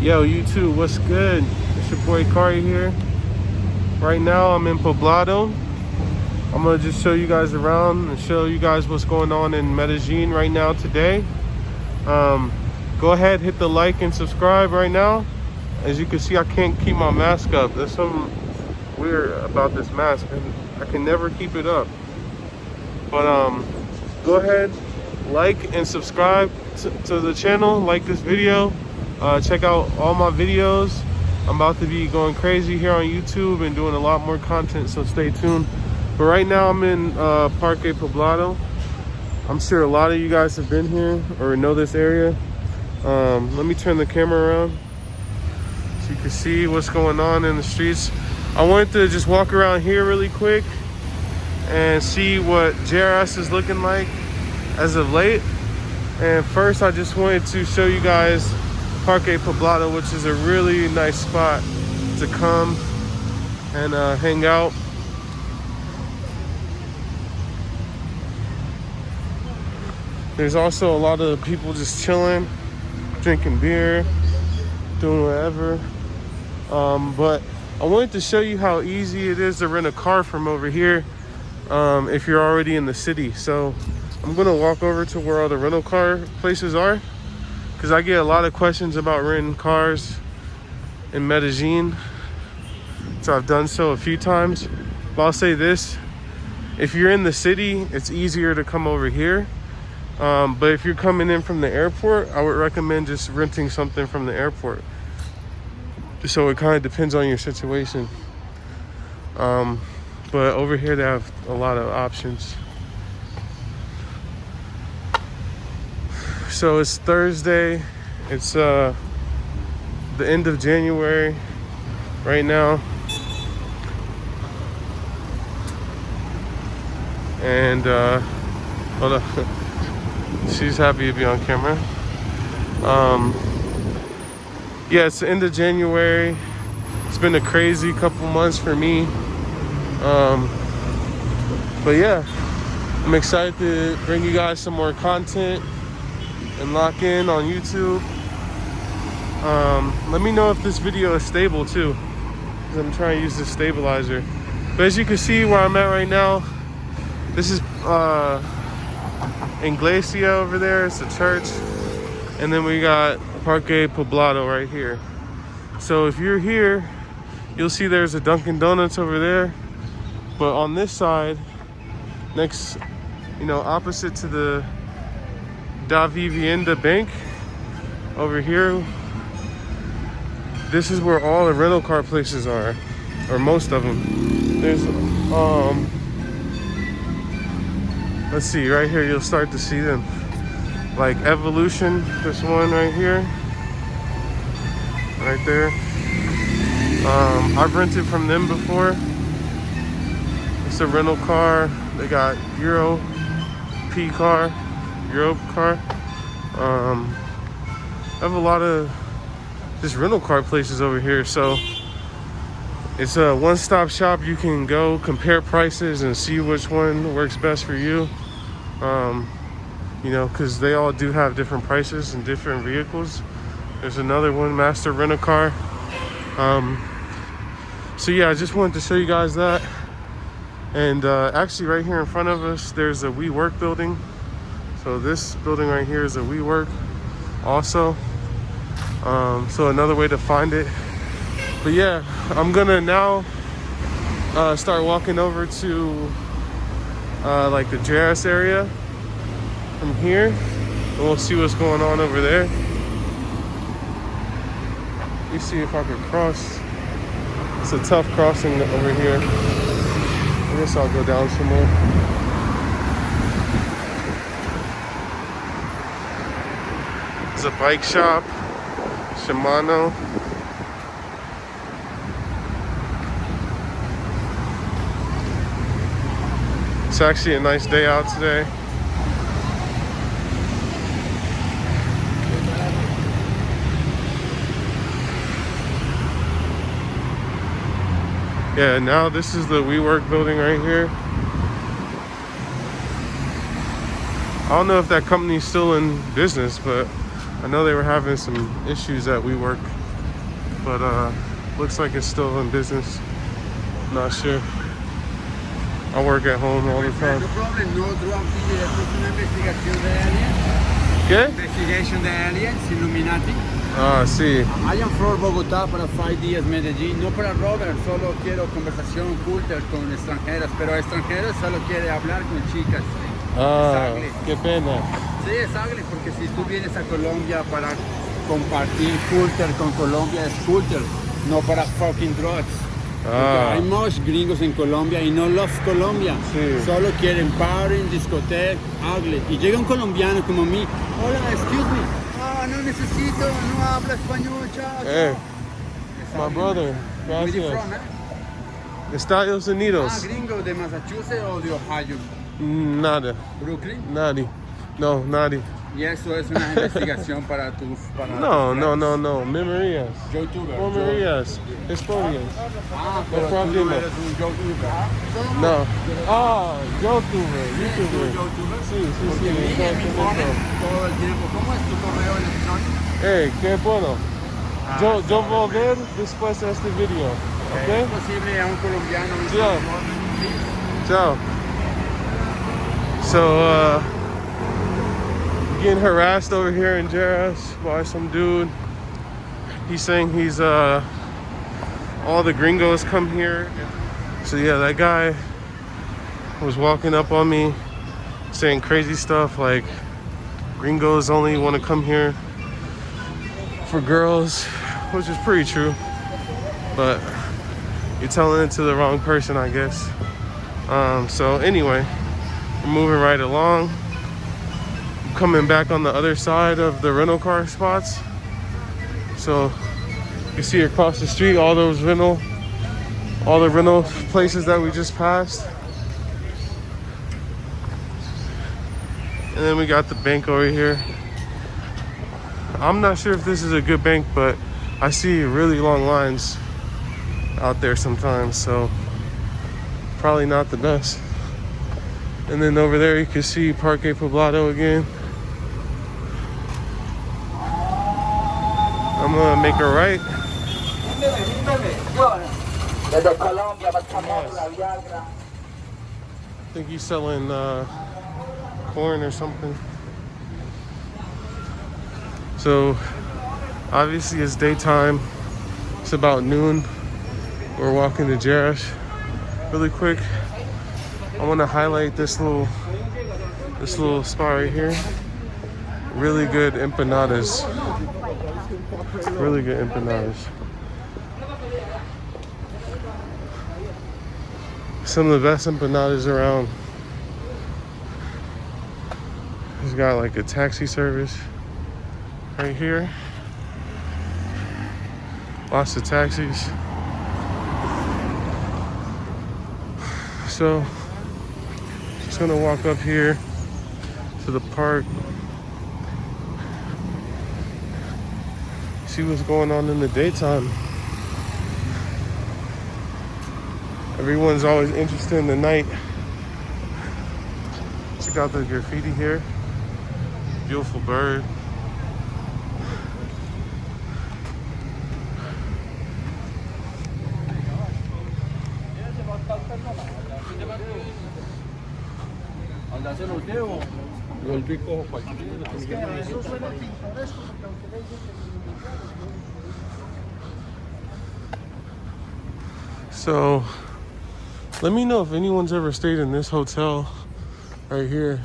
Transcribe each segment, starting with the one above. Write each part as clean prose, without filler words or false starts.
Yo, YouTube, what's good? It's your boy Kari here. Right now, I'm in Poblado. I'm gonna just show you guys around and show you guys what's going on in Medellin right now today. Go ahead, hit the like and subscribe right now. As you can see, I can't keep my mask up. There's something weird about this mask, and I can never keep it up. But go ahead, like and subscribe to the channel, like this video. Check out all my videos. I'm about to be going crazy here on YouTube and doing a lot more content, so stay tuned. But right now I'm in Parque Poblado. I'm sure a lot of you guys have been here or know this area. Let me turn the camera around so you can see what's going on in the streets. I wanted to just walk around here really quick and see what Lleras is looking like as of late. And first, I just wanted to show you guys Parque Poblado, which is a really nice spot to come and hang out. There's also a lot of people just chilling, drinking beer, doing whatever. But I wanted to show you how easy it is to rent a car from over here if you're already in the city. So I'm gonna walk over to where all the rental car places are, because I get a lot of questions about renting cars in Medellin. So I've done so a few times. But I'll say this, if you're in the city, it's easier to come over here. But if you're coming in from the airport, I would recommend just renting something from the airport. So it kind of depends on your situation. But over here they have a lot of options. So it's Thursday. It's the end of January right now. And hold on. She's happy to be on camera. Yeah, it's the end of January. It's been a crazy couple months for me. But yeah, I'm excited to bring you guys some more content and lock in on YouTube. Let me know if this video is stable too, because I'm trying to use this stabilizer. But as you can see where I'm at right now, this is Iglesia over there. It's a church. And then we got Parque Poblado right here. So if you're here, you'll see there's a Dunkin' Donuts over there. But on this side, next, opposite to the Da Vivienda Bank over here, this is where all the rental car places are, or most of them. There's let's see, right here you'll start to see them, like Evolution, this one right here, right there. I've rented from them before. It's a rental car. They got Euro car. I have a lot of just rental car places over here, so it's a one-stop shop. You can go compare prices and see which one works best for you. Because they all do have different prices and different vehicles. There's another one, Master Rent-A-Car. So yeah, I just wanted to show you guys that. And actually right here in front of us, there's a WeWork building. So this building right here is a WeWork also. So another way to find it. But yeah, I'm gonna now start walking over to like the Lleras area from here. And we'll see what's going on over there. Let me see if I can cross. It's a tough crossing over here. I guess I'll go down some more. There's a bike shop, Shimano. It's actually a nice day out today. Yeah, now this is the WeWork building right here. I don't know if that company's still in business, but I know they were having some issues at WeWork. but looks like it's still in business. Not sure. I work at home all the time. No problem, no drug dealer, una investigación de aliens. ¿Qué? Investigation de aliens, Illuminati. Ah, sí. I am from Bogotá para 5 días Medellín, no para Robert, solo quiero conversación culta con extranjeras, pero extranjeros solo quiere hablar con chicas. Ah, qué pena. Sí, es ugly, porque si tú vienes a Colombia para compartir culture con Colombia, es culture, no para fucking drugs. Hay muchos gringos en Colombia y no los Colombia. Sí. Solo quieren party, discoteca, ugly. Y llega un colombiano como mí. Hola, excuse me. Ah, no necesito, no habla español, chao. My brother. Where you Gracias. from, Estados Unidos. Ah, gringo de Massachusetts o de Ohio. Nada. Brooklyn. Nadi. No, nadi. Y eso es una investigación para tus... No. Memorías. YouTuber. Memorías. Historias. Ah, pero tú no eres un YouTuber. No. Ah, YouTuber. YouTuber. Sí. Porque me ponen todo el tiempo. ¿Cómo es tu correo electrónico? Qué bueno. Yo voy a ver después de este video. ¿Ok? ¿Es posible a un colombiano? Ciao. So, getting harassed over here in Lleras by some dude. He's saying he's all the gringos come here. So yeah, that guy was walking up on me saying crazy stuff like gringos only want to come here for girls, which is pretty true, but you're telling it to the wrong person, I guess. So anyway, we're moving right along. Coming back on the other side of the rental car spots. So you see across the street all the rental places that we just passed. And then we got the bank over here. I'm not sure if this is a good bank, but I see really long lines out there sometimes, so probably not the best. And then over there you can see Parque Poblado again. I'm gonna make a right. I think he's selling corn or something. So obviously it's daytime. It's about noon. We're walking to Lleras. Really quick, I want to highlight this little spot right here. Really good empanadas. Really good empanadas. Some of the best empanadas around. He's got like a taxi service right here. Lots of taxis. So, just gonna walk up here to the park. See what's going on in the daytime. Everyone's always interested in the night. Check out the graffiti here. Beautiful bird. So, let me know if anyone's ever stayed in this hotel right here.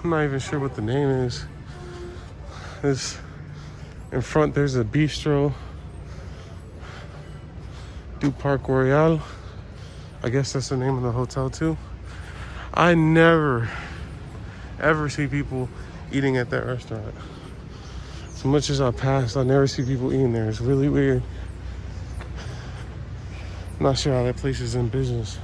I'm not even sure what the name is. This in front there's a bistro. Du Parc Royal. I guess that's the name of the hotel too. I never ever see people eating at that restaurant. As much as I pass, I never see people eating there. It's really weird. I'm not sure how that place is in business.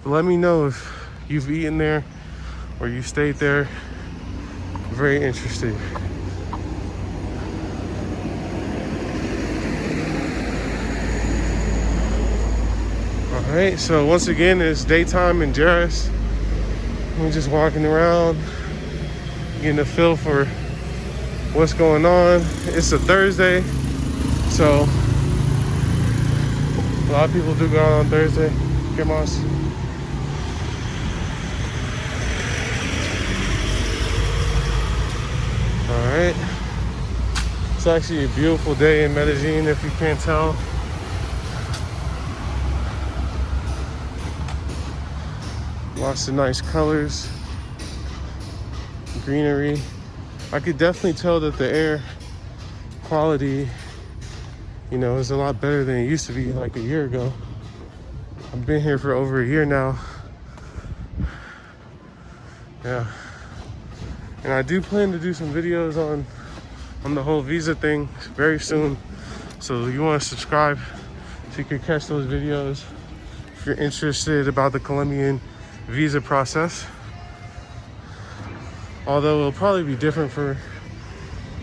But let me know if you've eaten there or you stayed there. Very interesting. All right, so once again, it's daytime in Lleras. We're just walking around, getting a feel for what's going on. It's a Thursday, so a lot of people do go out on Thursday. ¿Qué más? All right. It's actually a beautiful day in Medellin, if you can't tell. Lots of nice colors, greenery. I could definitely tell that the air quality, you know, is a lot better than it used to be like a year ago. I've been here for over a year now. Yeah. And I do plan to do some videos on the whole visa thing very soon. So you want to subscribe so you can catch those videos if you're interested about the Colombian visa process. Although it'll probably be different for,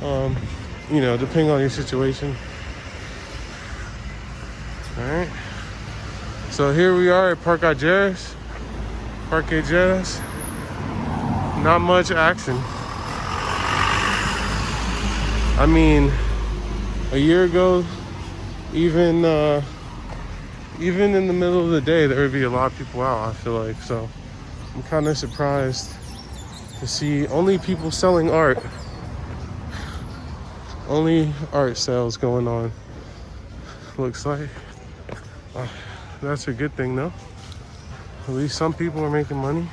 you know, depending on your situation. All right. So here we are at Parque Lleras. Not much action. I mean, a year ago, even in the middle of the day, there would be a lot of people out, I feel like. So I'm kind of surprised to see only people selling art. Only art sales going on, looks like. That's a good thing, though. At least some people are making money.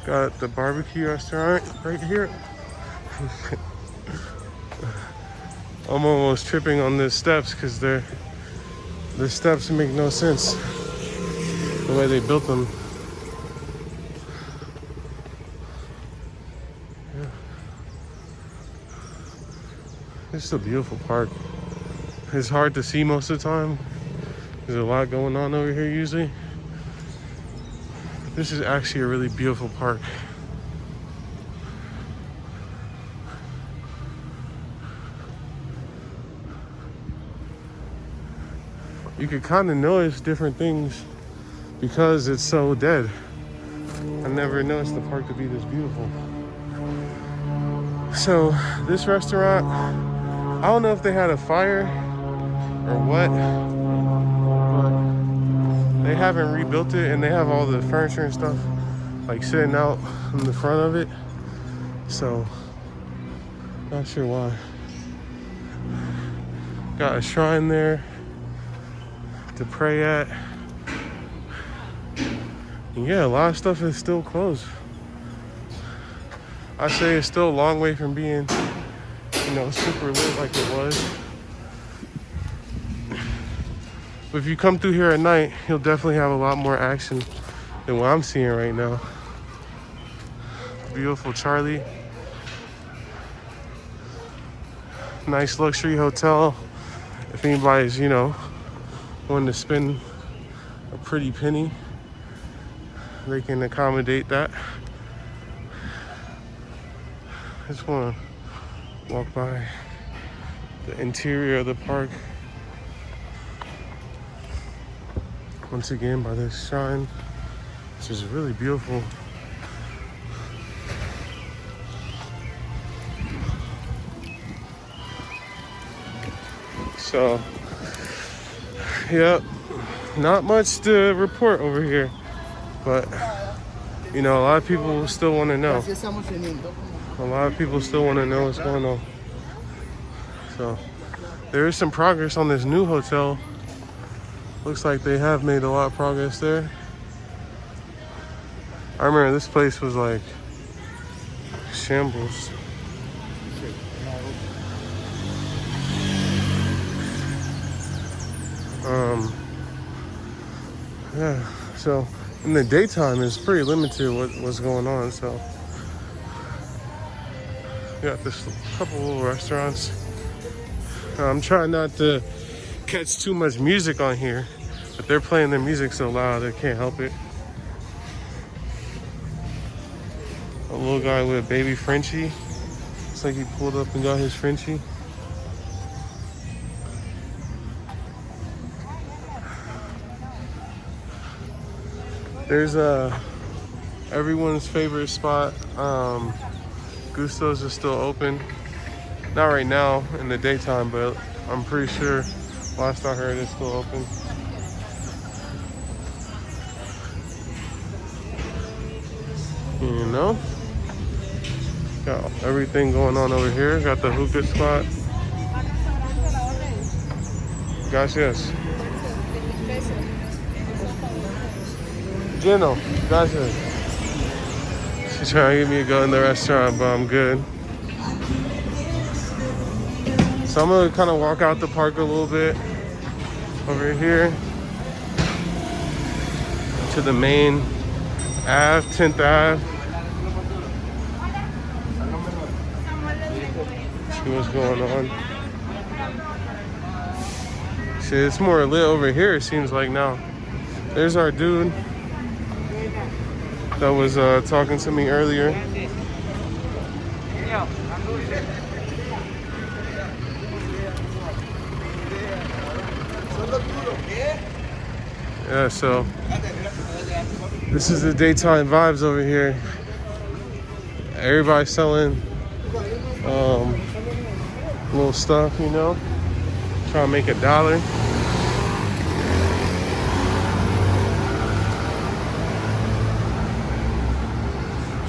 Got the BBQ Restaurant right here. I'm almost tripping on the steps because the steps make no sense the way they built them. Yeah. It's a beautiful park. It's hard to see most of the time. There's a lot going on over here usually. This is actually a really beautiful park. You can kind of notice different things because it's so dead. I never noticed the park to be this beautiful. So this restaurant, I don't know if they had a fire or what, but they haven't rebuilt it, and they have all the furniture and stuff like sitting out in the front of it. So not sure why. Got a shrine there to pray at. And yeah, a lot of stuff is still closed. I say it's still a long way from being, you know, super lit like it was. But if you come through here at night, you'll definitely have a lot more action than what I'm seeing right now. Beautiful Charlie. Nice luxury hotel. If anybody's, you know, wanting to spend a pretty penny, they can accommodate that. I just want to walk by the interior of the park. Once again, by this shrine, which is really beautiful. So, yep, not much to report over here, but you know, a lot of people still want to know. A lot of people still want to know what's going on. So, there is some progress on this new hotel. Looks like they have made a lot of progress there. I remember this place was like shambles. Yeah, so in the daytime it's pretty limited what's going on. So got this couple little restaurants. I'm trying not to catch too much music on here, but they're playing their music so loud I can't help it. A little guy with a baby Frenchie. Looks like he pulled up and got his Frenchie. There's everyone's favorite spot. Gusto's is still open. Not right now in the daytime, but I'm pretty sure last I heard it's still open. You know, got everything going on over here. Got the hookah spot. Gracias. Lleno. Gracias. She's trying to get me to go in the restaurant, but I'm good. So I'm gonna kind of walk out the park a little bit over here to the main Ave, 10th Ave. See what's going on. Shit, it's more lit over here, it seems like now. There's our dude that was talking to me earlier. Yeah, so this is the daytime vibes over here. Everybody's selling little stuff, you know, trying to make $1.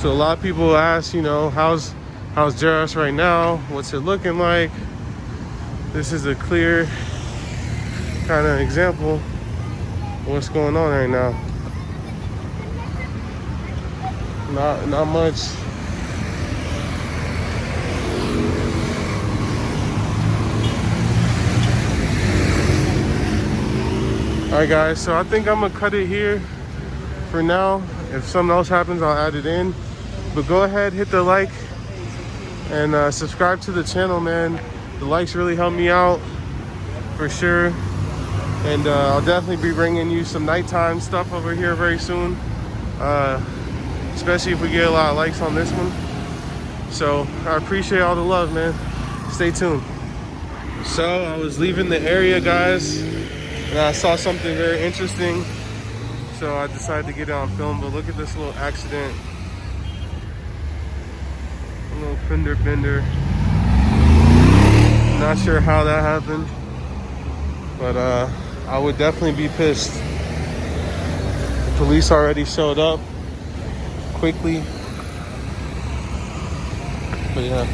So a lot of people ask, you know, how's Lleras right now? What's it looking like? This is a clear kind of example of what's going on right now. Not much. All right, guys, so I think I'm gonna cut it here for now. If something else happens, I'll add it in. But go ahead, hit the like and subscribe to the channel, man. The likes really help me out for sure. And I'll definitely be bringing you some nighttime stuff over here very soon. Especially if we get a lot of likes on this one. So I appreciate all the love, man. Stay tuned. So I was leaving the area, guys, and I saw something very interesting. So I decided to get it on film, but look at this little accident. A little fender bender. Not sure how that happened, but I would definitely be pissed. The police already showed up quickly. But yeah.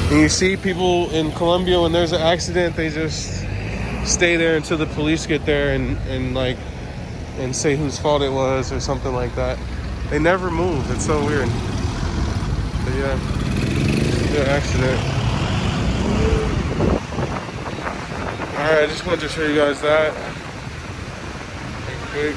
And you see people in Colombia, when there's an accident, they just stay there until the police get there and say whose fault it was or something like that. They never move. It's so weird. But yeah, good accident. Alright, I just wanted to show you guys that real quick.